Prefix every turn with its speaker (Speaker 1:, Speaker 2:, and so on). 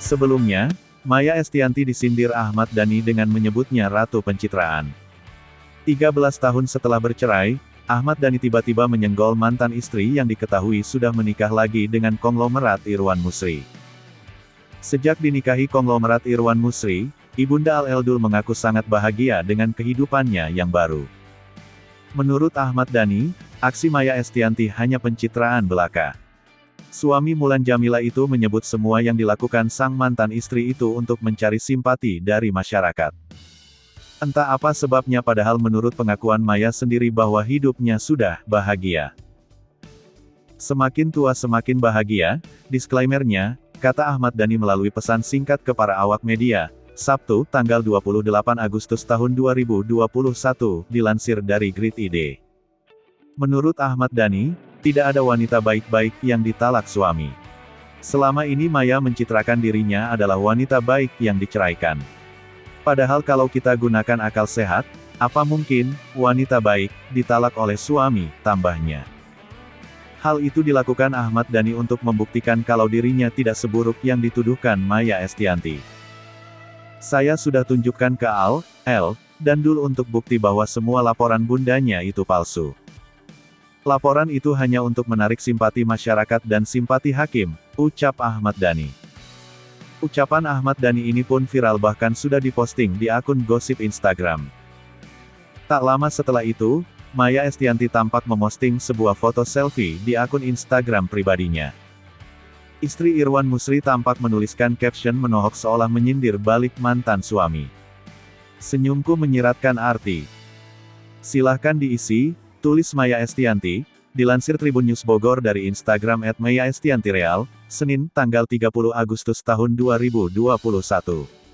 Speaker 1: Sebelumnya, Maya Estianty disindir Ahmad Dhani dengan menyebutnya ratu pencitraan. 13 tahun setelah bercerai, Ahmad Dhani tiba-tiba menyenggol mantan istri yang diketahui sudah menikah lagi dengan konglomerat Irwan Musri. Sejak dinikahi konglomerat Irwan Musri, Ibunda Al-Eldul mengaku sangat bahagia dengan kehidupannya yang baru. Menurut Ahmad Dhani, aksi Maya Estianty hanya pencitraan belaka. Suami Mulan Jamila itu menyebut semua yang dilakukan sang mantan istri itu untuk mencari simpati dari masyarakat. Entah apa sebabnya padahal menurut pengakuan Maya sendiri bahwa hidupnya sudah bahagia. Semakin tua semakin bahagia, disclaimer-nya, kata Ahmad Dhani melalui pesan singkat ke para awak media, Sabtu, tanggal 28 Agustus tahun 2021, dilansir dari Grid ID. Menurut Ahmad Dhani, tidak ada wanita baik-baik yang ditalak suami. Selama ini Maya mencitrakan dirinya adalah wanita baik yang diceraikan. Padahal kalau kita gunakan akal sehat, apa mungkin wanita baik ditalak oleh suami, tambahnya. Hal itu dilakukan Ahmad Dhani untuk membuktikan kalau dirinya tidak seburuk yang dituduhkan Maya Estianty. Saya sudah tunjukkan ke L, dan Dul untuk bukti bahwa semua laporan bundanya itu palsu. Laporan itu hanya untuk menarik simpati masyarakat dan simpati hakim, ucap Ahmad Dhani. Ucapan Ahmad Dhani ini pun viral bahkan sudah diposting di akun gosip Instagram. Tak lama setelah itu, Maya Estianty tampak memosting sebuah foto selfie di akun Instagram pribadinya. Istri Irwan Musri tampak menuliskan caption menohok seolah menyindir balik mantan suami. Senyumku menyiratkan arti. Silahkan diisi, tulis Maya Estianty, dilansir Tribun News Bogor dari Instagram @mayaestiantyreal, Senin, tanggal 30 Agustus tahun 2021.